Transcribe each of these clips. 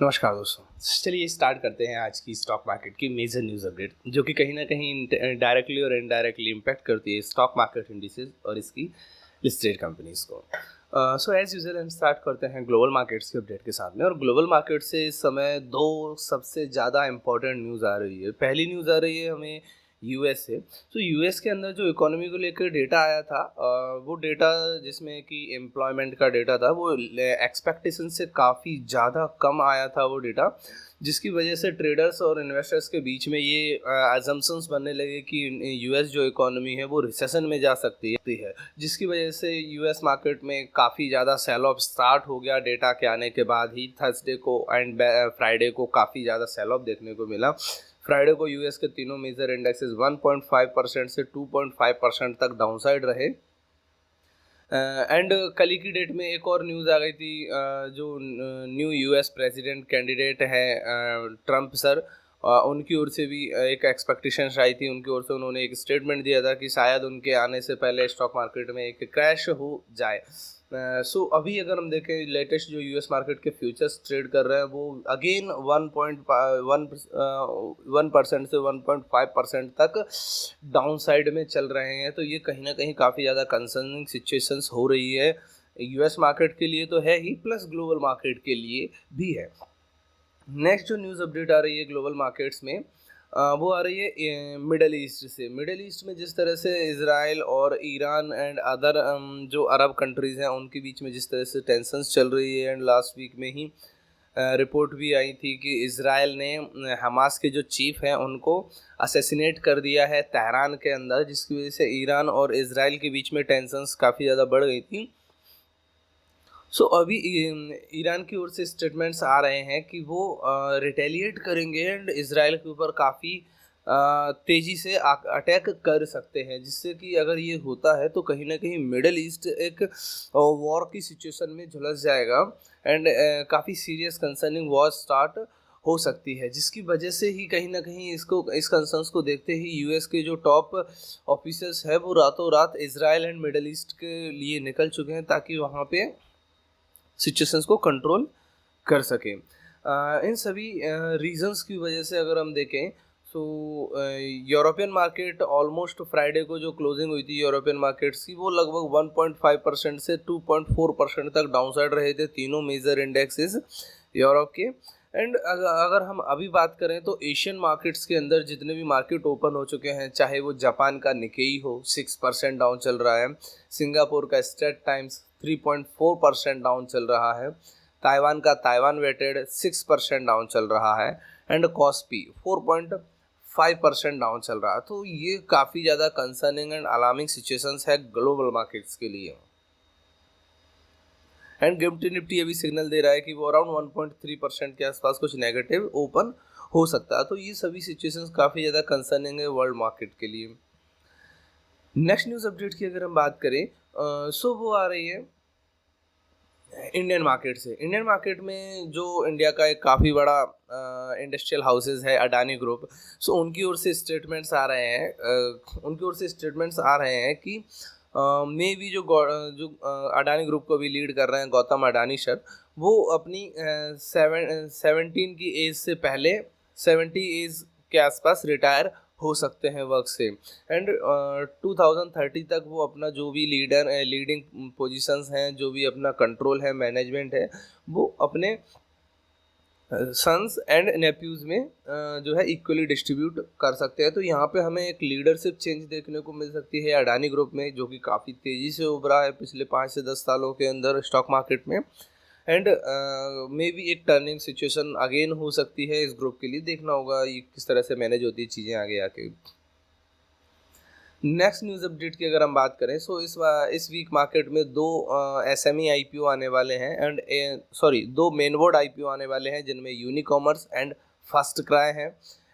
नमस्कार दोस्तों। चलिए स्टार्ट करते हैं आज की स्टॉक मार्केट की मेजर न्यूज़ अपडेट, जो कि कहीं ना कहीं डायरेक्टली और इनडायरेक्टली इम्पैक्ट करती है स्टॉक मार्केट इंडिसेस और इसकी लिस्टेड कंपनीज को। सो एज यूजुअल हम स्टार्ट करते हैं ग्लोबल मार्केट्स के अपडेट के साथ में। और ग्लोबल मार्केट से इस समय दो सबसे ज़्यादा इंपॉर्टेंट न्यूज़ आ रही है। पहली न्यूज़ आ रही है हमें यूएस से। तो यूएस के अंदर जो इकोनॉमी को लेकर डेटा आया था, वो डेटा जिसमें कि एम्प्लॉयमेंट का डेटा था, वो एक्सपेक्टेशन से काफ़ी ज़्यादा कम आया था वो डेटा, जिसकी वजह से ट्रेडर्स और इन्वेस्टर्स के बीच में ये अजम्पशंस बनने लगे कि यूएस जो इकोनॉमी है वो रिसेशन में जा सकती है, जिसकी वजह से यूएस मार्केट में काफ़ी ज़्यादा सेल ऑफ स्टार्ट हो गया डेटा के आने के बाद ही। थर्सडे को एंड फ्राइडे को काफ़ी ज़्यादा सेल ऑफ देखने को मिला। फ्राइडे को यूएस के तीनों मेजर इंडेक्सेस 1.5% से 2.5% तक डाउनसाइड रहे। एंड कल की डेट में एक और न्यूज़ आ गई थी, जो न्यू यूएस प्रेसिडेंट कैंडिडेट हैं ट्रम्प सर, उनकी ओर से भी एक एक्सपेक्टेशंस आई थी। उनकी ओर से उन्होंने एक स्टेटमेंट दिया था कि शायद उनके आने से पहले स्टॉक मार्केट में एक क्रैश हो जाए। सो अभी अगर हम देखें लेटेस्ट जो यूएस मार्केट के फ्यूचर्स ट्रेड कर रहे हैं, वो अगेन 1% से 1.5% तक डाउन साइड में चल रहे हैं। तो ये कहीं ना कहीं काफ़ी ज़्यादा कंसर्निंग सिचुएशंस हो रही है यूएस मार्केट के लिए तो है ही, प्लस ग्लोबल मार्केट के लिए भी है। नेक्स्ट जो न्यूज़ अपडेट आ रही है ग्लोबल मार्केट्स में, वो आ रही है मिडल ईस्ट से। मिडल ईस्ट में जिस तरह से इज़राइल और ईरान एंड अदर जो अरब कंट्रीज़ हैं उनके बीच में जिस तरह से टेंशन्स चल रही है, एंड लास्ट वीक में ही रिपोर्ट भी आई थी कि इज़राइल ने हमास के जो चीफ हैं उनको असैसिनेट कर दिया है तेहरान के अंदर, जिसकी वजह से ईरान और इज़राइल के बीच में टेंशन्स काफ़ी ज़्यादा बढ़ गई थी। सो अभी ईरान की ओर से स्टेटमेंट्स आ रहे हैं कि वो रिटेलिएट करेंगे एंड इसराइल के ऊपर काफ़ी तेज़ी से अटैक कर सकते हैं, जिससे कि अगर ये होता है तो कहीं ना कहीं मिडल ईस्ट एक वॉर की सिचुएशन में झुलस जाएगा एंड काफ़ी सीरियस कंसर्निंग वॉर स्टार्ट हो सकती है, जिसकी वजह से ही कहीं ना कहीं इस कंसर्न्स को देखते ही यूएस के जो टॉप ऑफिसर्स है वो रातों रात इसराइल एंड मिडल ईस्ट के लिए निकल चुके हैं ताकि वहाँ पे सिचुएशंस को कंट्रोल कर सकें। इन सभी रीजंस की वजह से अगर हम देखें तो यूरोपियन मार्केट ऑलमोस्ट फ्राइडे को जो क्लोजिंग हुई थी यूरोपियन मार्केट्स की, वो लगभग 1.5% से 2.4% तक डाउनसाइड रहे थे तीनों मेजर इंडेक्सेस यूरोप के। एंड अगर हम अभी बात करें तो एशियन मार्केट्स के अंदर जितने भी मार्केट ओपन हो चुके हैं, चाहे वो जापान का निकेई हो 6% डाउन चल रहा है, सिंगापुर का स्ट्रेट टाइम्स 3.4% डाउन चल रहा है, ताइवान का ताइवान वेटेड 6% डाउन चल रहा है, एंड कॉस्पी 4.5% डाउन चल रहा है। तो ये काफ़ी ज़्यादा कंसर्निंग एंड अलार्मिंग सिचुएशंस है ग्लोबल मार्केट्स के लिए। एंड निफ्टी अभी सिग्नल दे रहा है कि वो अराउंड 1.3% के आसपास कुछ नेगेटिव ओपन हो सकता है। तो ये सभी सिचुएशंस काफ़ी ज़्यादा कंसर्निंग है वर्ल्ड मार्केट के लिए। नेक्स्ट न्यूज़ अपडेट की अगर हम बात करें, सो वो आ रही है इंडियन मार्केट से। इंडियन मार्केट में जो इंडिया का एक काफ़ी बड़ा इंडस्ट्रियल हाउसेज है अडानी ग्रुप, सो उनकी ओर से स्टेटमेंट्स आ रहे हैं कि मे भी जो अडानी ग्रुप को भी लीड कर रहे हैं गौतम अडानी सर, वो अपनी 17 की एज से पहले 70 एज के आसपास रिटायर हो सकते हैं वर्क से। एंड 2030 तक वो अपना जो भी लीडिंग पोजीशंस हैं, जो भी अपना कंट्रोल है, मैनेजमेंट है, वो अपने सन्स एंड नेफ्यूज़ में जो है इक्वली डिस्ट्रीब्यूट कर सकते हैं। तो यहाँ पे हमें एक लीडरशिप चेंज देखने को मिल सकती है अडानी ग्रुप में, जो कि काफ़ी तेज़ी से उभरा है पिछले 5 से 10 सालों के अंदर स्टॉक मार्केट में। एंड मे बी एक टर्निंग सिचुएशन अगेन हो सकती है इस ग्रुप के लिए। देखना होगा ये किस तरह से मैनेज होती है चीज़ें आगे आके। नेक्स्ट न्यूज़ अपडेट की अगर हम बात करें, सो इस वीक मार्केट में दो एसएमई आईपीओ आने वाले हैं एंड दो मेन बोर्ड आईपीओ आने वाले हैं, जिनमें यूनिकॉमर्स एंड फर्स्ट क्राई हैं।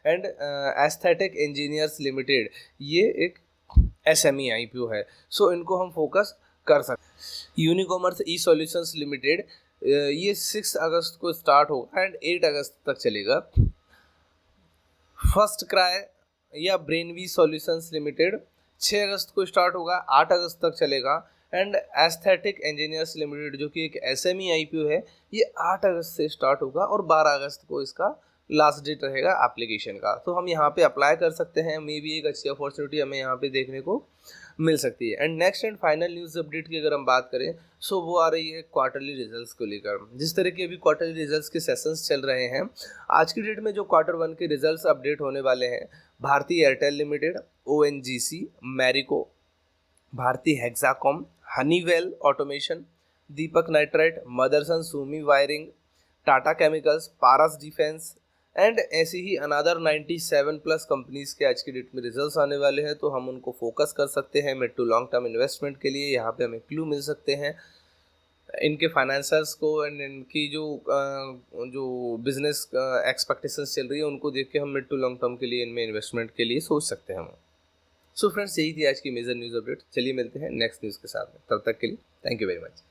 एंड एस्थेटिक इंजीनियर्स लिमिटेड ये एक एसएमई आईपीओ है, सो इनको हम फोकस कर सकते। यूनिकॉमर्स ई सॉल्यूशंस लिमिटेड ये 6 अगस्त को स्टार्ट होगा एंड 8 अगस्त तक चलेगा। फर्स्ट क्राई या ब्रेनवी सॉल्यूशंस लिमिटेड 6 अगस्त को स्टार्ट होगा, 8 अगस्त तक चलेगा। एंड एस्थेटिक इंजीनियर्स लिमिटेड जो कि एक एसएमई आईपीओ है, ये 8 अगस्त से स्टार्ट होगा और 12 अगस्त को इसका लास्ट डेट रहेगा एप्लीकेशन का। तो हम यहाँ पे अप्लाई कर सकते हैं, मे बी एक अच्छी अपॉर्चुनिटी हमें यहाँ पे देखने को मिल सकती है। And next and final news update की अगर हम बात करें, सो वो आ रही है क्वार्टरली रिजल्ट्स को लेकर। जिस तरह के अभी क्वार्टरली रिजल्ट्स के सेशंस चल रहे हैं, आज की डेट में जो Q1 के रिजल्ट्स अपडेट होने वाले हैं, Bharti Airtel limited, ONGC, Marico, Bharti Hexacom, Honeywell automation, Deepak nitrite, Motherson Sumi wiring, Tata chemicals, Paras defence and ऐसी ही अनदर 97 प्लस कंपनीज के आज की डेट में रिजल्ट्स आने वाले हैं। तो हम उनको फोकस कर सकते हैं mid to long term investment के लिए। यहाँ पे हमें क्लू मिल सकते हैं इनके फाइनेंसर्स को एंड इनकी जो बिजनेस एक्सपेक्टेशंस चल रही है उनको देख के हम मिड टू लॉन्ग टर्म के लिए इनमें इन्वेस्टमेंट के लिए सोच सकते हैं हम। सो फ्रेंड्स, यही थी आज की मेजर न्यूज़ अपडेट। चलिए मिलते हैं नेक्स्ट न्यूज़ के साथ में, तब तक के लिए थैंक यू वेरी मच।